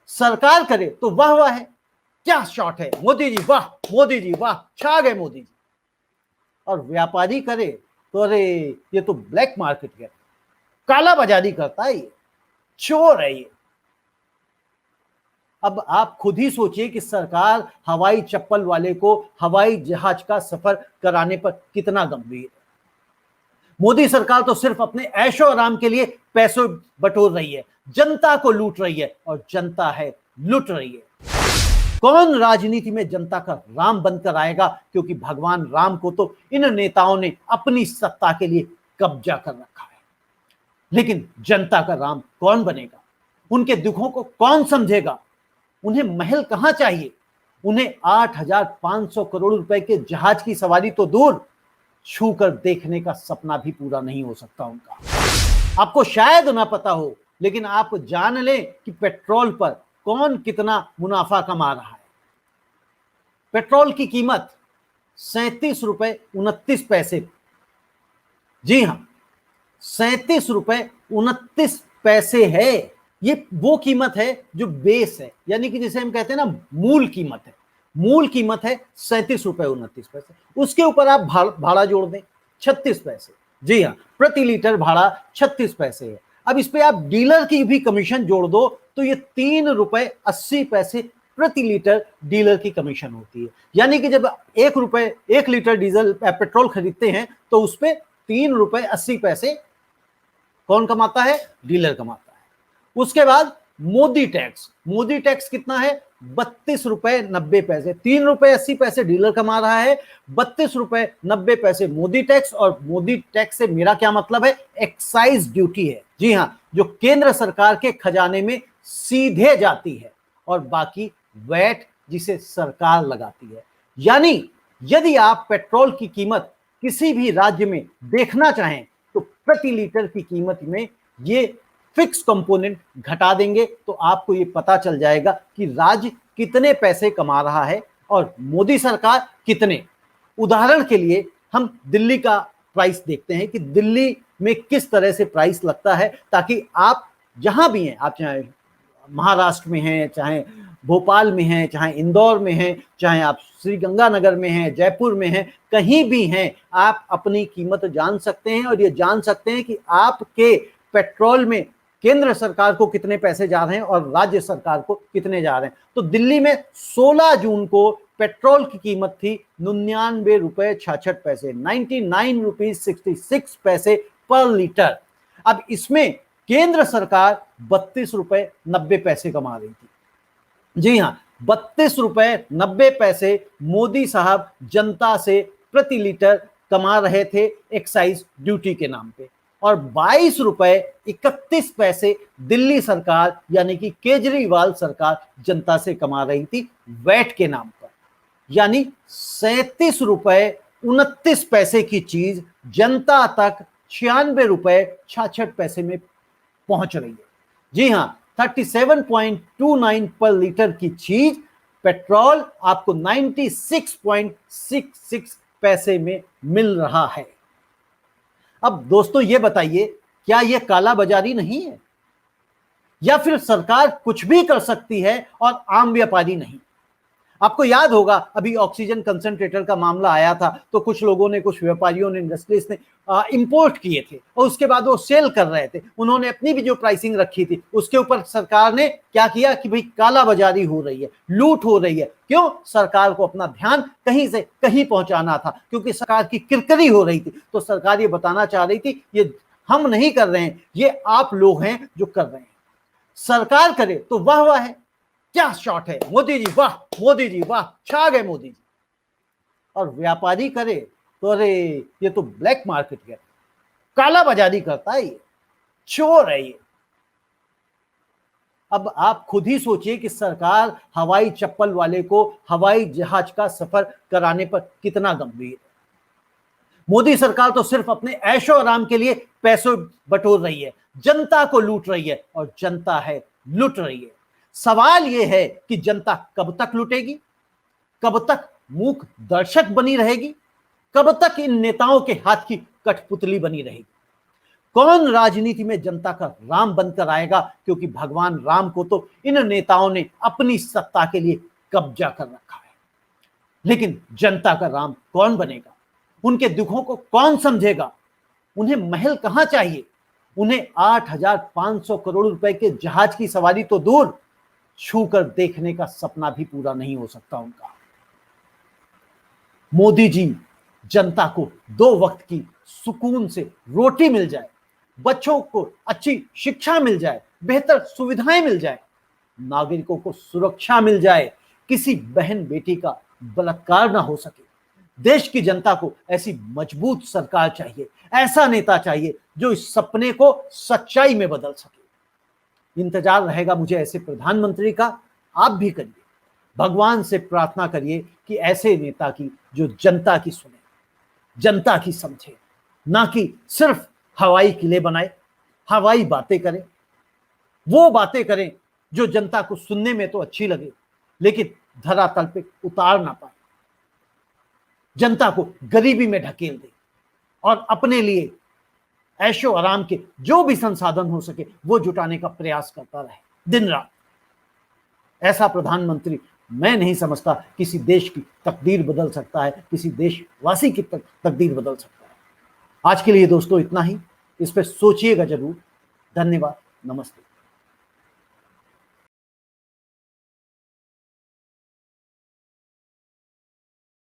सरकार करे तो वाह वाह है, क्या शॉट है, मोदी जी वाह, मोदी जी वाह, छा गए मोदी जी। और व्यापारी करे तो अरे ये तो ब्लैक मार्केट है, काला बाजारी करता है, ये चोर है ये। अब आप खुद ही सोचिए कि सरकार हवाई चप्पल वाले को हवाई जहाज का सफर कराने पर कितना गंभीर है। मोदी सरकार तो सिर्फ अपने ऐशो आराम के लिए पैसे बटोर रही है, जनता को लूट रही है, और जनता है लूट रही है। कौन राजनीति में जनता का राम बनकर आएगा, क्योंकि भगवान राम को तो इन नेताओं ने अपनी सत्ता के लिए कब्जा कर रखा है। लेकिन जनता का राम कौन बनेगा, उनके दुखों को कौन समझेगा? उन्हें महल कहां चाहिए, उन्हें 8,500 करोड़ रुपए के जहाज की सवारी तो दूर, छूकर देखने का सपना भी पूरा नहीं हो सकता उनका। आपको शायद ना पता हो, लेकिन आप जान लें कि पेट्रोल पर कौन कितना मुनाफा कमा रहा है। पेट्रोल की कीमत 37 रुपए 29 पैसे, जी हां 37 रुपए 29 पैसे है। ये वो कीमत है जो बेस है, यानी कि जिसे हम कहते हैं ना मूल कीमत है। मूल कीमत है 37 रुपए 29 पैसे, उसके ऊपर आप भाड़ा जोड़ दें 36 पैसे, जी हाँ प्रति लीटर भाड़ा 36 पैसे है। अब इस पे आप डीलर की भी कमीशन जोड़ दो तो ये 3 रुपए 80 पैसे प्रति लीटर डीलर की कमीशन होती है। यानी कि जब 1 रुपए 1 लीटर डीजल पेट्रोल खरीदते हैं तो उस पे 3 रुपए 80 पैसे कौन कमाता है? डीलर कमाता है। उसके बाद मोदी टैक्स, मोदी टैक्स कितना है? 32 रुपए 90 पैसे। 3 रुपए 80 पैसे डीलर कमा रहा है, 32 रुपए 90 पैसे मोदी टैक्स। और मोदी टैक्स से मेरा क्या मतलब है? एक्साइज ड्यूटी है, जी हाँ, जो केंद्र सरकार के खजाने में सीधे जाती है, और बाकी वैट जिसे सरकार लगाती है। यानी यदि आप पेट्रोल की कीमत किसी भी राज्य में देखना चाहें तो प्रति लीटर की कीमत में ये फिक्स कंपोनेंट घटा देंगे तो आपको ये पता चल जाएगा कि राज्य कितने पैसे कमा रहा है और मोदी सरकार कितने। उदाहरण के लिए हम दिल्ली का प्राइस देखते हैं कि दिल्ली में किस तरह से प्राइस लगता है, ताकि आप जहां भी हैं, आप चाहे महाराष्ट्र में हैं, चाहे भोपाल में हैं, चाहे इंदौर में हैं, चाहे आप श्री गंगानगर में हैं, जयपुर में हैं, कहीं भी हैं, आप अपनी कीमत जान सकते हैं और ये जान सकते हैं कि आपके पेट्रोल में केंद्र सरकार को कितने पैसे जा रहे हैं और राज्य सरकार को कितने जा रहे हैं। तो दिल्ली में 16 जून को पेट्रोल की कीमत थी 99 रुपए 66 पैसे, 99 रुपीज 66 पैसे पर लीटर। अब इसमें केंद्र सरकार 32 रुपए 90 पैसे कमा रही थी, जी हां 32 रुपए 90 पैसे मोदी साहब जनता से प्रति लीटर कमा रहे थे एक्साइज ड्यूटी के नाम पे, और 22 रुपए 31 पैसे दिल्ली सरकार यानी कि केजरीवाल सरकार जनता से कमा रही थी वैट के नाम पर। यानी 37 रुपए 29 पैसे की चीज जनता तक 96 रुपए 66 पैसे में पहुंच रही है। जी हां 37.29 पर लीटर की चीज पेट्रोल आपको 96.66 पैसे में मिल रहा है। अब दोस्तों ये बताइए, क्या यह काला बाजारी नहीं है, या फिर सरकार कुछ भी कर सकती है और आम व्यापारी नहीं? आपको याद होगा अभी ऑक्सीजन कंसंट्रेटर का मामला आया था तो कुछ लोगों ने, कुछ व्यापारियों ने, इंडस्ट्रीज ने इंपोर्ट किए थे और उसके बाद वो सेल कर रहे थे। उन्होंने अपनी भी जो प्राइसिंग रखी थी उसके ऊपर सरकार ने क्या किया कि भाई काला बाजारी हो रही है, लूट हो रही है। क्यों? सरकार को अपना ध्यान कहीं से कहीं पहुंचाना था, क्योंकि सरकार की किरकिरी हो रही थी। तो सरकार ये बताना चाह रही थी ये हम नहीं कर रहे हैं, ये आप लोग हैं जो कर रहे हैं। सरकार करे तो वाह वाह है, क्या शॉट है, मोदी जी वाह, मोदी जी वाह, छा गए मोदी जी। और व्यापारी करे तो अरे ये तो ब्लैक मार्केट है, काला बाजारी करता है, ये चोर है ये। अब आप खुद ही सोचिए कि सरकार हवाई चप्पल वाले को हवाई जहाज का सफर कराने पर कितना गंभीर है। मोदी सरकार तो सिर्फ अपने ऐशो आराम के लिए पैसे बटोर रही है, जनता को लूट रही है, और जनता है लूट रही है। सवाल यह है कि जनता कब तक लूटेगी, कब तक मूक दर्शक बनी रहेगी, कब तक इन नेताओं के हाथ की कठपुतली बनी रहेगी? कौन राजनीति में जनता का राम बनकर आएगा, क्योंकि भगवान राम को तो इन नेताओं ने अपनी सत्ता के लिए कब्जा कर रखा है। लेकिन जनता का राम कौन बनेगा? उनके दुखों को कौन समझेगा? उन्हें महल कहां चाहिए? उन्हें 8,500 करोड़ रुपए के जहाज की सवारी तो दूर, छूकर देखने का सपना भी पूरा नहीं हो सकता उनका। मोदी जी जनता को 2 वक्त की सुकून से रोटी मिल जाए, बच्चों को अच्छी शिक्षा मिल जाए, बेहतर सुविधाएं मिल जाए, नागरिकों को सुरक्षा मिल जाए, किसी बहन बेटी का बलात्कार ना हो सके। देश की जनता को ऐसी मजबूत सरकार चाहिए, ऐसा नेता चाहिए जो इस सपने को सच्चाई में बदल सके। इंतजार रहेगा मुझे ऐसे प्रधानमंत्री का। आप भी करिए, भगवान से प्रार्थना करिए कि ऐसे नेता की जो जनता की सुने, जनता की समझे, ना कि सिर्फ हवाई किले बनाए, हवाई बातें करें, वो बातें करें जो जनता को सुनने में तो अच्छी लगे लेकिन धरातल पे उतार ना पाए, जनता को गरीबी में ढकेल दे और अपने लिए ऐशो आराम के जो भी संसाधन हो सके वो जुटाने का प्रयास करता रहे दिन रात। ऐसा प्रधानमंत्री मैं नहीं समझता किसी देश की तकदीर बदल सकता है, किसी देशवासी की तकदीर बदल सकता है। आज के लिए दोस्तों इतना ही, इस पे सोचिएगा जरूर। धन्यवाद, नमस्ते।